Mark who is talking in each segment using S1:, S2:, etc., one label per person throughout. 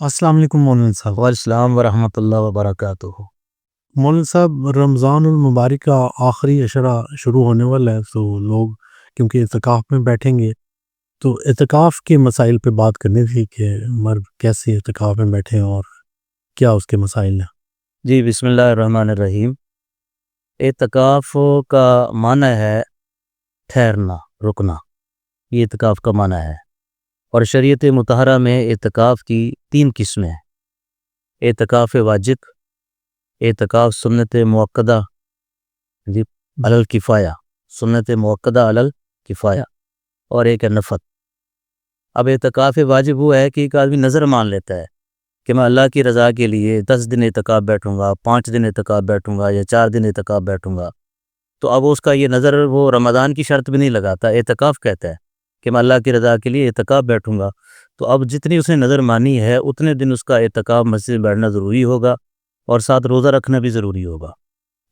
S1: السلام علیکم مولانا صاحب۔
S2: السلام ورحمۃ اللہ وبرکاتہ۔
S1: مولانا صاحب، رمضان المبارک کا آخری عشرہ شروع ہونے والا ہے، تو لوگ کیونکہ اعتکاف میں بیٹھیں گے تو اعتکاف کے مسائل پہ بات کرنی تھی کہ مرد کیسے اعتکاف میں بیٹھیں اور کیا اس کے مسائل ہیں۔
S2: جی، بسم اللہ الرحمن الرحیم۔ اعتکاف کا معنی ہے ٹھہرنا، رکنا، یہ اعتکاف کا معنی ہے۔ اور شریعت مطہرہ میں اعتکاف کی 3 قسمیں ہیں: اعتکاف واجب، اعتکاف سنت مؤکدہ جی علی الکفایہ، سنت مؤکدہ علی الکفایہ، اور ایک ہے نفل۔ اب اعتکاف واجب وہ ہے کہ ایک آدمی نظر مان لیتا ہے کہ میں اللہ کی رضا کے لیے 10 دن اعتکاف بیٹھوں گا، 5 دن اعتکاف بیٹھوں گا، یا 4 دن اعتکاف بیٹھوں گا۔ تو اب اس کا یہ نظر وہ رمضان کی شرط بھی نہیں لگاتا، اعتکاف کہتا ہے کہ میں اللہ کی رضا کے لیے اعتکاف بیٹھوں گا۔ تو اب جتنی اس نے نظر مانی ہے اتنے دن اس کا اعتکاف مسجد میں بیٹھنا ضروری ہوگا، اور ساتھ روزہ رکھنا بھی ضروری ہوگا۔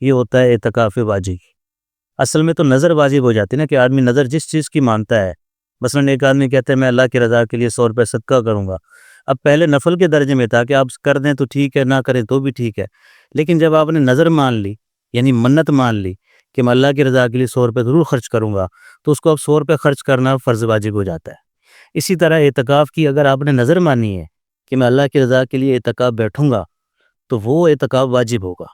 S2: یہ ہوتا ہے اعتکاف واجب۔ اصل میں تو نظر واجب ہو جاتی ہے نا، کہ آدمی نظر جس چیز کی مانتا ہے۔ مثلا ایک آدمی کہتا ہے میں اللہ کی رضا کے لیے 100 روپے صدقہ کروں گا۔ اب پہلے نفل کے درجے میں تھا کہ آپ کر دیں تو ٹھیک ہے، نہ کریں تو بھی ٹھیک ہے، لیکن جب آپ نے نظر مان لی، یعنی منت مان لی کہ میں اللہ کی رضا کے لیے 100 روپے ضرور خرچ کروں گا، تو اس کو اب 100 روپے خرچ کرنا فرض واجب ہو جاتا ہے۔ اسی طرح اعتکاف کی اگر آپ نے نظر مانی ہے کہ میں اللہ کی رضا کے لیے اعتکاف بیٹھوں گا، تو وہ اعتکاف واجب ہوگا۔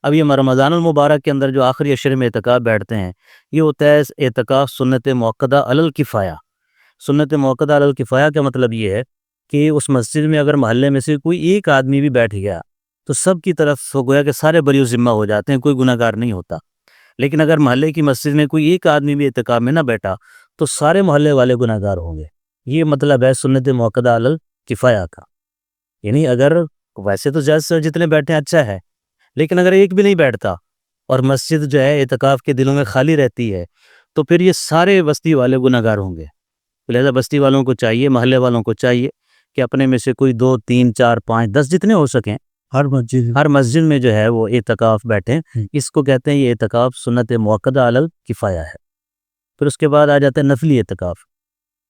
S2: اب یہ رمضان المبارک کے اندر جو آخری عشرے میں اعتکاف بیٹھتے ہیں، یہ ہوتا ہے اعتکاف سنت مؤکدہ علی الکفایہ۔ سنت مؤکدہ علی الکفایہ کا مطلب یہ ہے کہ اس مسجد میں اگر محلے میں سے کوئی ایک آدمی بھی بیٹھ گیا تو سب کی طرف ہو گیا کہ سارے بری ذمہ ہو جاتے ہیں، کوئی گناہ گار نہیں ہوتا۔ لیکن اگر محلے کی مسجد میں کوئی ایک آدمی بھی اعتکاف میں نہ بیٹھا تو سارے محلے والے گناہ گار ہوں گے۔ یہ مطلب ہے سنت مؤکدہ علی الکفایہ کا۔ یعنی اگر ویسے تو زیادہ سے جتنے بیٹھے ہیں اچھا ہے، لیکن اگر ایک بھی نہیں بیٹھتا اور مسجد جو ہے اعتکاف کے دنوں میں خالی رہتی ہے، تو پھر یہ سارے بستی والے گناہ گار ہوں گے۔ لہذا بستی والوں کو چاہیے، محلے والوں کو چاہیے کہ اپنے میں سے کوئی 2 3 4 5 10 جتنے ہو سکیں ہر مسجد میں جو ہے وہ اعتکاف بیٹھیں۔ اس کو کہتے ہیں یہ اعتکاف سنت مؤکدہ علی الکفایہ ہے۔ پھر اس کے بعد آ جاتا ہے نفلی اعتکاف۔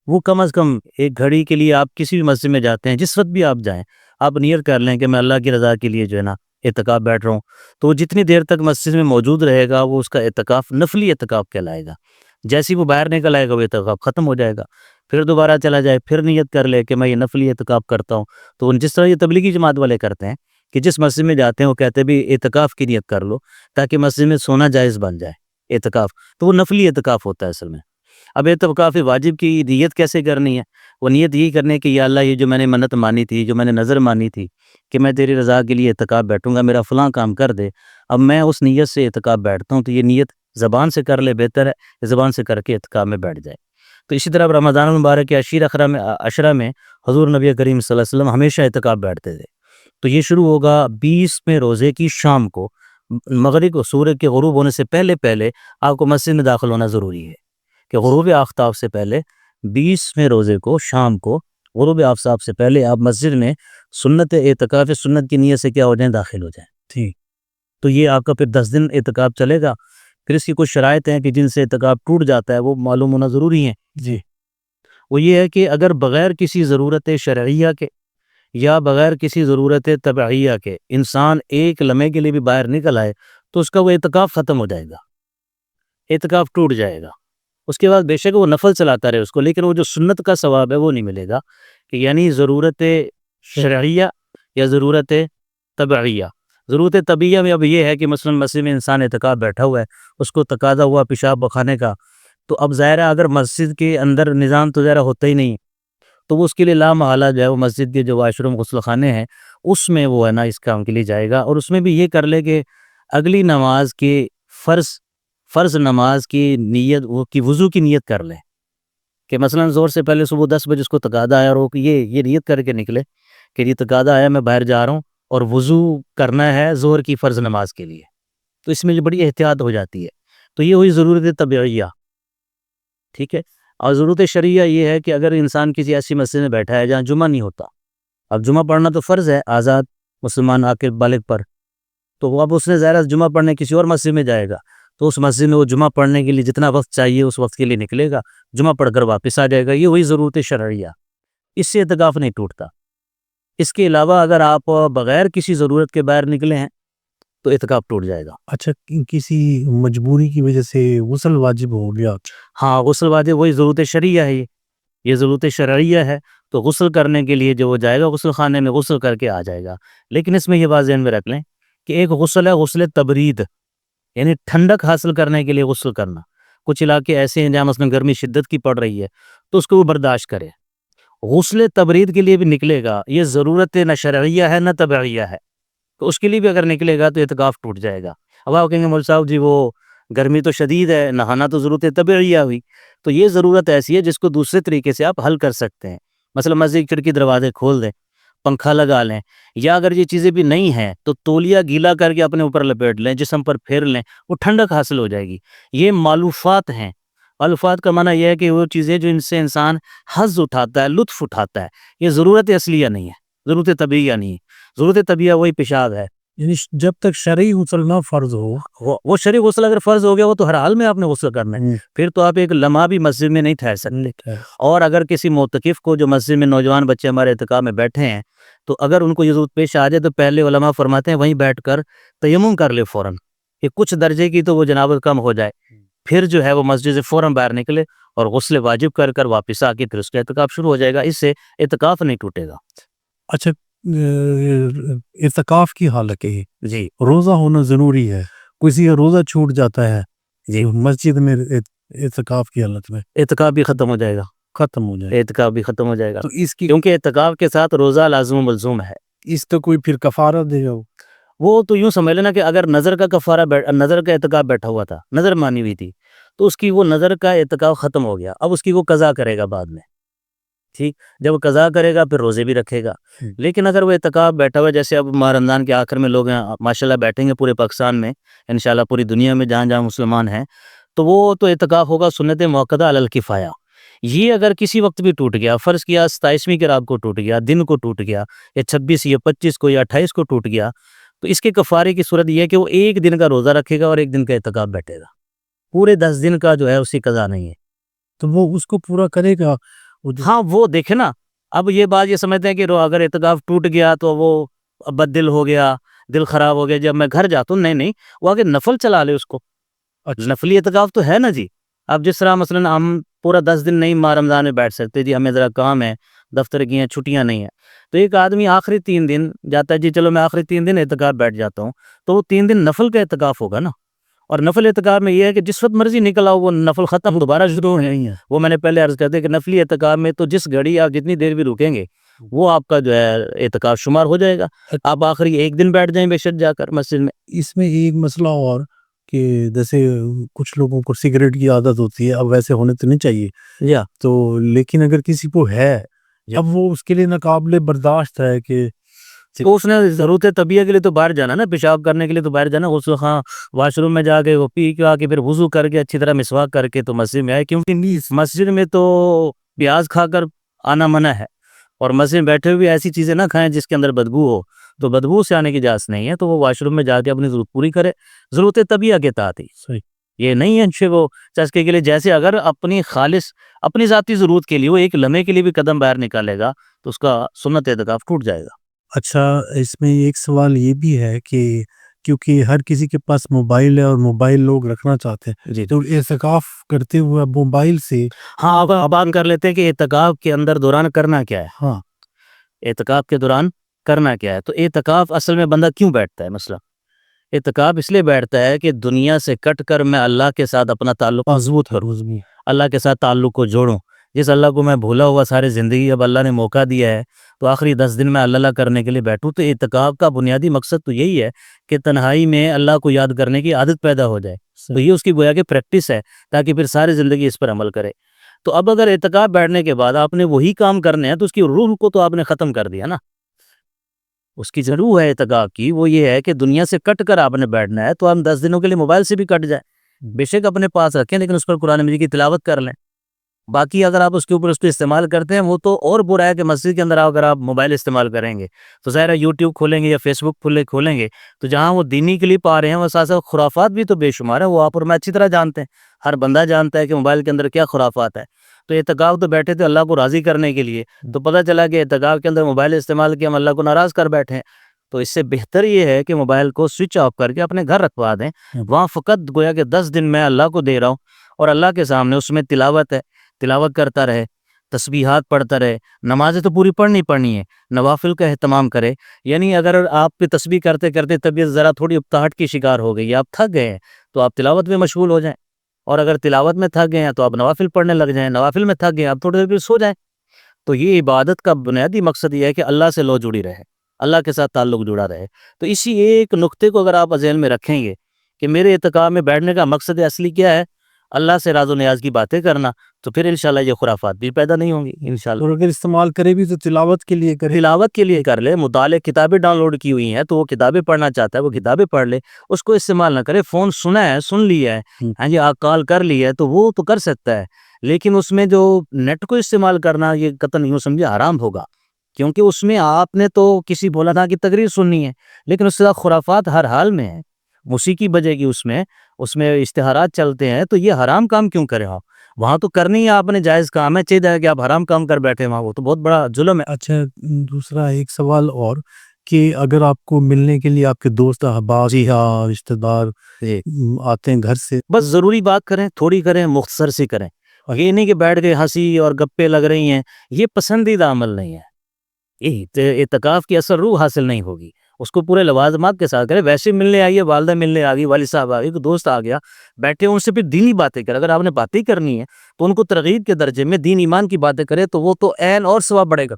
S2: وہ کم از کم ایک گھڑی کے لیے آپ کسی بھی مسجد میں جاتے ہیں، جس وقت بھی آپ جائیں، آپ نیت کر لیں کہ میں اللہ کی رضا کے لیے جو ہے نا اعتکاف بیٹھ رہا ہوں، تو وہ جتنی دیر تک مسجد میں موجود رہے گا وہ اس کا اعتکاف نفلی اعتکاف کہلائے گا۔ جیسے وہ باہر نکل آئے گا وہ اعتکاف ختم ہو جائے گا، پھر دوبارہ چلا جائے، پھر نیت کر لے کہ میں یہ نفلی اعتکاف کرتا ہوں۔ تو جس طرح یہ تبلیغی جماعت والے کرتے ہیں کہ جس مسجد میں جاتے ہیں وہ کہتے ہیں بھی اعتکاف کی نیت کر لو تاکہ مسجد میں سونا جائز بن جائے اعتکاف، تو وہ نفلی اعتکاف ہوتا ہے اصل میں۔ اب اعتکاف واجب کی نیت کیسے کرنی ہے؟ وہ نیت یہی کرنے کہ یا اللہ، یہ جو میں نے منت مانی تھی، جو میں نے نظر مانی تھی کہ میں تیری رضا کے لیے اعتکاف بیٹھوں گا، میرا فلاں کام کر دے، اب میں اس نیت سے اعتکاف بیٹھتا ہوں۔ تو یہ نیت زبان سے کر لے، بہتر ہے زبان سے کر کے اعتکاف میں بیٹھ جائے۔ تو اسی طرح رمضان المبارک کے عشرہ میں حضور نبی کریم صلی اللہ علیہ وسلم ہمیشہ اعتکاف بیٹھتے تھے۔ تو یہ شروع ہوگا 20 روزے کی شام کو، مغرب کو سورج کے غروب ہونے سے پہلے پہلے آپ کو مسجد میں داخل ہونا ضروری ہے، کہ غروب آفتاب سے پہلے 20 روزے کو شام کو غروب آفتاب سے پہلے آپ مسجد میں سنت اعتکاف سنت کی نیت سے کیا ہو جائیں، داخل ہو جائیں۔ ٹھیک، تو یہ آپ کا پھر 10 دن اعتکاف چلے گا۔ پھر اس کی کچھ شرائط ہیں کہ جن سے اعتکاف ٹوٹ جاتا ہے، وہ معلوم ہونا ضروری ہے۔
S1: جی،
S2: وہ یہ ہے کہ اگر بغیر کسی ضرورت شرعیہ کے یا بغیر کسی ضرورت طبعیہ کے انسان ایک لمحے کے لیے بھی باہر نکل آئے تو اس کا وہ اعتکاف ختم ہو جائے گا، اعتکاف ٹوٹ جائے گا۔ اس کے بعد بے شک وہ نفل چلاتا رہے اس کو، لیکن وہ جو سنت کا ثواب ہے وہ نہیں ملے گا، کہ یعنی ضرورت شرعیہ یا ضرورت طبعیہ۔ ضرورت طبعیہ میں اب یہ ہے کہ مثلا مسجد میں انسان اعتکاف بیٹھا ہوا ہے، اس کو تقاضا ہوا پیشاب بخانے کا، تو اب ظاہر ہے اگر مسجد کے اندر نظام تو ظاہر ہوتا ہی نہیں، تو وہ اس کے لیے لا محالہ جو ہے وہ مسجد کے جو واش روم غسل خانے ہیں اس میں وہ ہے نا اس کام کے لیے جائے گا۔ اور اس میں بھی یہ کر لے کہ اگلی نماز کے فرض نماز کی نیت، وہ کی وضو کی نیت کر لیں، کہ مثلا زور سے پہلے صبح 10 بجے اس کو تقاضا آیا، اور یہ نیت کر کے نکلے کہ یہ تقاضا آیا، میں باہر جا رہا ہوں اور وضو کرنا ہے ظہر کی فرض نماز کے لیے، تو اس میں جو بڑی احتیاط ہو جاتی ہے۔ تو یہ ہوئی ضرورت طبعیہ، ٹھیک ہے۔ اور ضرورت شرعیہ یہ ہے کہ اگر انسان کسی ایسی مسجد میں بیٹھا ہے جہاں جمعہ نہیں ہوتا، اب جمعہ پڑھنا تو فرض ہے آزاد مسلمان عاقل بالغ پر، تو اب اس نے ظاہر جمعہ پڑھنے کسی اور مسجد میں جائے گا، تو اس مسجد میں وہ جمعہ پڑھنے کے لیے جتنا وقت چاہیے اس وقت کے لیے نکلے گا، جمعہ پڑھ کر واپس آ جائے گا۔ یہ وہی ضرورت شرعیہ، اس سے اعتکاف نہیں ٹوٹتا۔ اس کے علاوہ اگر آپ بغیر کسی ضرورت کے باہر نکلے ہیں تو اعتکاف ٹوٹ جائے گا۔
S1: اچھا کسی مجبوری کی وجہ سے غسل واجب ہو گیا؟
S2: ہاں غسل واجب وہی ضرورت شرعیہ ہے، یہ ضرورت شرعیہ ہے، تو غسل کرنے کے لیے جو وہ جائے گا غسل خانے میں غسل کر کے آ جائے گا۔ لیکن اس میں یہ بات ذہن میں رکھ لیں کہ ایک غسل ہے غسل تبرید، یعنی ٹھنڈک حاصل کرنے کے لیے غسل کرنا۔ کچھ علاقے ایسے ہیں جہاں مثلا گرمی شدت کی پڑ رہی ہے تو اس کو وہ برداشت کرے، غسل تبرید کے لیے بھی نکلے گا، یہ ضرورت نہ شرعیہ ہے نہ طبعیہ ہے، تو اس کے لیے بھی اگر نکلے گا تو اعتکاف ٹوٹ جائے گا۔ اب آپ کہیں گے مولوی صاحب جی وہ گرمی تو شدید ہے، نہانا تو ضرورت طبعیہ ہوئی، تو یہ ضرورت ایسی ہے جس کو دوسرے طریقے سے آپ حل کر سکتے ہیں۔ مثلا مسجد کھڑکی دروازے کھول دیں، پنکھا لگا لیں، یا اگر یہ چیزیں بھی نہیں ہیں تو تولیہ گیلا کر کے اپنے اوپر لپیٹ لیں، جسم پر پھیر لیں، وہ ٹھنڈک حاصل ہو جائے گی۔ یہ معلوفات ہیں۔ معلوفات کا معنی یہ ہے کہ وہ چیزیں جو ان سے انسان حظ اٹھاتا ہے، لطف اٹھاتا ہے، یہ ضرورت اصلیہ نہیں ہے، ضرورت طبیعیہ نہیں ہے۔ ضرورت طبیعیہ وہی پیشاب ہے۔
S1: یعنی جب تک شرعی غسل نہ فرض ہو،
S2: وہ شرعی غسل اگر فرض ہو گیا وہ تو ہر حال میں آپ نے غسل کرنا ہے، پھر تو آپ ایک لمحہ بھی مسجد میں نہیں ٹھہر سکتے۔ اور اگر کسی معتکف کو، جو مسجد میں نوجوان بچے ہمارے اعتکاف میں بیٹھے ہیں، تو اگر ان کو یہ ضرورت پیش آ جائے تو پہلے علماء فرماتے ہیں وہیں بیٹھ کر تیمم کر لے فوراً، کہ کچھ درجے کی تو وہ جنابت کم ہو جائے، پھر جو ہے وہ مسجد سے فوراً باہر نکلے اور غسل واجب کر کر واپس آ کے پھر اس کا اعتکاف شروع ہو جائے گا۔ اس سے اعتکاف نہیں ٹوٹے گا۔
S1: اچھا اعتکاف کی حالت ہے
S2: جی
S1: روزہ ہونا ضروری ہے، کسی کا روزہ چھوٹ جاتا ہے
S2: جی
S1: مسجد میں اعتکاف کی حالت میں
S2: اعتکاف بھی ختم ہو جائے گا،
S1: ختم ہو جائے،
S2: اعتکاف بھی ختم ہو جائے گا،
S1: تو اس کی
S2: کیونکہ اعتکاف کے ساتھ روزہ لازم و ملزوم ہے۔
S1: اس کا کوئی پھر کفارہ دے گا؟
S2: وہ تو یوں سمجھ لینا کہ اگر نظر کا کفارہ نظر کا اعتکاف بیٹھا ہوا تھا، نظر مانی ہوئی تھی، تو اس کی وہ نظر کا اعتکاف ختم ہو گیا، اب اس کی وہ قضا کرے گا بعد میں، ٹھیک، جب وہ قضا کرے گا پھر روزے بھی رکھے گا۔ لیکن اگر وہ اعتکاف بیٹھا ہوا ہے، جیسے اب ماہ رمضان کے آخر میں لوگ ہیں ماشاءاللہ بیٹھیں گے پورے پاکستان میں، انشاءاللہ پوری دنیا میں جہاں جہاں مسلمان ہیں، تو وہ تو اعتکاف ہوگا سنت موقدہ علی الکفایہ۔ یہ اگر کسی وقت بھی ٹوٹ گیا، فرض کیا 27ویں کی رات کو ٹوٹ گیا، دن کو ٹوٹ گیا، یا 26 یا 25 کو یا 28 کو ٹوٹ گیا، تو اس کے کفارے کی صورت یہ ہے کہ وہ ایک دن کا روزہ رکھے گا اور ایک دن کا اعتکاف بیٹھے گا، پورے 10 دن کا جو ہے اس کی قضا نہیں ہے۔
S1: تو وہ اس کو پورا کرے گا؟
S2: ہاں وہ دیکھیں نا، اب یہ بات یہ سمجھتے ہیں کہ اگر اعتکاف ٹوٹ گیا تو وہ بد دل ہو گیا، دل خراب ہو گیا، جب میں گھر جاتا ہوں، نہیں، وہ آگے نفل چلا لے اس کو، نفلی اعتکاف تو ہے نا جی۔ اب جس طرح مثلا ہم پورا 10 دن نہیں ماہ رمضان میں بیٹھ سکتے جی، ہمیں ذرا کام ہے، دفتر کی ہیں، چھٹیاں نہیں ہیں، تو ایک آدمی آخری 3 دن جاتا ہے جی چلو میں آخری 3 دن اعتکاف بیٹھ جاتا ہوں، تو وہ 3 دن نفل کا اعتکاف ہوگا نا۔ اور نفل اعتکاف میں یہ ہے کہ جس وقت مرضی نکل آؤ، وہ نفل ختم دوبارہ شروع نہیں ہے۔ وہ میں نے پہلے عرض کرتے کہ نفلی اعتکاف میں تو جس گھڑی آپ جتنی دیر بھی رکیں گے وہ آپ کا جو ہے اعتکاف شمار ہو جائے گا۔ آپ آخری ایک دن بیٹھ جائیں بے شک جا کر مسجد میں۔
S1: اس میں ایک مسئلہ اور کہ جیسے کچھ لوگوں کو سگریٹ کی عادت ہوتی ہے، اب ویسے ہونے تو نہیں چاہیے
S2: یا
S1: تو، لیکن اگر کسی کو ہے اب وہ اس کے لیے ناقابل برداشت ہے کہ
S2: تو اس نے ضرورت طبیعہ کے لیے تو باہر جانا نا، پیشاب کرنے کے لیے تو باہر جانا، غسل خاں واش روم میں جا کے وہ پی کے آ کے پھر وضو کر کے اچھی طرح مسواک کر کے تو مسجد میں آئے، کیونکہ مسجد میں تو پیاز کھا کر آنا منع ہے، اور مسجد میں بیٹھے ہوئے ایسی چیزیں نہ کھائیں جس کے اندر بدبو ہو، تو بدبو سے آنے کی اجازت نہیں ہے، تو وہ واش روم میں جا کے اپنی ضرورت پوری کرے ضرورت طبیعہ کے تحت ہی۔
S1: صحیح،
S2: یہ نہیں ہے کہ وہ چسکے کے لیے، جیسے اگر اپنی خالص اپنی ذاتی ضرورت کے لیے وہ ایک لمحے کے لیے بھی قدم باہر نکالے گا تو اس کا سنت اعتکاف ٹوٹ جائے گا۔
S1: اچھا اس میں ایک سوال یہ بھی ہے کہ کیونکہ ہر کسی کے پاس موبائل ہے اور موبائل لوگ رکھنا چاہتے ہیں،
S2: جی
S1: تو اعتکاف کرتے ہوئے موبائل سے
S2: ہاں، اب بات کر لیتے ہیں کہ اعتکاف کے اندر دوران کرنا کیا ہے۔
S1: ہاں
S2: اعتکاف کے دوران کرنا کیا ہے؟ تو اعتکاف اصل میں بندہ کیوں بیٹھتا ہے؟ مسئلہ اعتکاف اس لیے بیٹھتا ہے کہ دنیا سے کٹ کر میں اللہ کے ساتھ اپنا تعلق مضبوط کروں، اللہ کے ساتھ تعلق کو جوڑوں۔ جس اللہ کو میں بھولا ہوا ساری زندگی، اب اللہ نے موقع دیا ہے تو آخری 10 دن میں اللہ کرنے کے لیے بیٹھوں۔ تو اعتکاف کا بنیادی مقصد تو یہی ہے کہ تنہائی میں اللہ کو یاد کرنے کی عادت پیدا ہو جائے، تو یہ اس کی گویا کہ پریکٹس ہے، تاکہ پھر ساری زندگی اس پر عمل کرے۔ تو اب اگر اعتکاف بیٹھنے کے بعد آپ نے وہی کام کرنے ہیں تو اس کی روح کو تو آپ نے ختم کر دیا نا۔ اس کی جو روح ہے اعتکاف کی وہ یہ ہے کہ دنیا سے کٹ کر آپ نے بیٹھنا ہے، تو ہم 10 دنوں کے لیے موبائل سے بھی کٹ جائیں، بے شک اپنے پاس رکھیں، لیکن اس پر قرآن مجید کی تلاوت کر لیں۔ باقی اگر آپ اس کے اوپر اس کو استعمال کرتے ہیں وہ تو اور برا ہے کہ مسجد کے اندر اگر آپ موبائل استعمال کریں گے تو ظاہر ہے یوٹیوب کھولیں گے یا فیس بک کھولیں گے تو جہاں وہ دینی کلپ آ رہے ہیں وہ ساتھ ساتھ خرافات بھی تو بے شمار ہیں، وہ آپ اور میں اچھی طرح جانتے ہیں، ہر بندہ جانتا ہے کہ موبائل کے اندر کیا خرافات ہے۔ تو اعتکاف تو بیٹھے تھے اللہ کو راضی کرنے کے لیے، تو پتہ چلا کہ اعتکاف کے اندر موبائل استعمال کیا ہم اللہ کو ناراض کر بیٹھے ہیں۔ تو اس سے بہتر یہ ہے کہ موبائل کو سوئچ آف کر کے اپنے گھر رکھوا دیں، وہاں فقط گویا کہ 10 دن میں اللہ کو دے رہا ہوں، اور اللہ کے سامنے اس میں تلاوت ہے، تلاوت کرتا رہے، تسبیحات پڑھتا رہے، نمازیں تو پوری پڑھنی ہے، نوافل کا اہتمام کرے۔ یعنی اگر آپ کی تسبیح کرتے کرتے طبیعت ذرا تھوڑی اکتاہٹ کی شکار ہو گئی، آپ تھک گئے ہیں، تو آپ تلاوت میں مشغول ہو جائیں، اور اگر تلاوت میں تھک گئے ہیں تو آپ نوافل پڑھنے لگ جائیں، نوافل میں تھک گئے ہیں آپ تھوڑی دیر پھر سو جائیں۔ تو یہ عبادت کا بنیادی مقصد یہ ہے کہ اللہ سے لو جڑی رہے، اللہ کے ساتھ تعلق جڑا رہے۔ تو اسی ایک نقطے کو اگر آپ ذہن میں رکھیں گے کہ میرے اعتکاف میں بیٹھنے کا مقصد اصلی کیا ہے، اللہ سے راز و نیاز کی باتیں کرنا، تو پھر انشاءاللہ یہ خرافات بھی پیدا نہیں ہوں گی انشاءاللہ۔
S1: اور اگر استعمال کرے بھی تو تلاوت کے لیے کرے،
S2: تلاوت کے لیے کر لے، مطالعے کتابیں ڈاؤن لوڈ کی ہوئی ہیں تو وہ کتابیں پڑھنا چاہتا ہے وہ کتابیں پڑھ لے، اس کو استعمال نہ کرے۔ فون سنا ہے، سن لیا ہے، ہاں جی کال کر لی ہے تو وہ تو کر سکتا ہے، لیکن اس میں جو نیٹ کو استعمال کرنا یہ قطعاً یوں سمجھے حرام ہوگا، کیونکہ اس میں آپ نے تو کسی بولا تھا کہ تقریر سننی ہے، لیکن اس کے ساتھ خرافات ہر حال میں ہے، موسیقی بجے گی، اس میں اشتہارات چلتے ہیں، تو یہ حرام کام کیوں کرے آپ؟ وہاں تو کرنی ہے آپ نے جائز کام ہے، چاہیے کہ آپ حرام کام کر بیٹھے وہاں، وہ تو بہت بڑا ظلم ہے۔
S1: اچھا دوسرا ایک سوال اور کہ اگر آپ کو ملنے کے لیے آپ کے دوست احباب
S2: جی
S1: یا رشتہ دار آتے ہیں گھر سے،
S2: بس ضروری بات کریں، تھوڑی کریں، مختصر سی کریں، یہ نہیں کہ بیٹھ کے ہنسی اور گپے لگ رہی ہیں، یہ پسندیدہ عمل نہیں ہے، یہ اعتکاف کی اثر روح حاصل نہیں ہوگی، اس کو پورے لوازمات کے ساتھ کریں۔ ویسے ملنے آئیے، والدہ ملنے آ گئی، والد صاحب آ گئے، دوست آ گیا، بیٹھے ان سے پھر دینی باتیں کریں۔ اگر آپ نے باتیں کرنی ہے تو ان کو ترغیب کے درجے میں دین ایمان کی باتیں کریں، تو وہ تو عین اور ثواب بڑھے گا،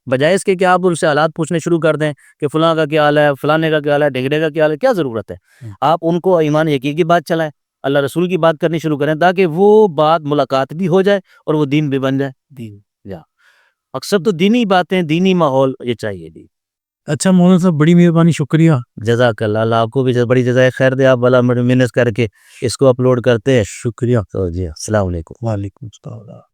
S2: بجائے اس کے کہ آپ ان سے حالات پوچھنے شروع کر دیں کہ فلاں کا کیا حال ہے، فلانے کا کیا حال ہے، ڈھگڑے کا کیا حال ہے، کیا ضرورت ہے؟ آپ ان کو ایمان یقین کی بات چلائیں، اللہ رسول کی بات کرنی شروع کریں، تاکہ وہ بات ملاقات بھی ہو جائے اور وہ دین بھی بن جائے۔ دین اکثر تو دینی باتیں، دینی ماحول یہ چاہیے جی۔
S1: اچھا مولانا صاحب بڑی مہربانی، شکریہ،
S2: جزاک اللہ، اللہ آپ کو بھی بڑی جزائے خیر دے، آپ بلا محنت کر کے اس کو اپلوڈ کرتے ہیں،
S1: شکریہ،
S2: تو جی السلام علیکم۔
S1: وعلیکم السلام۔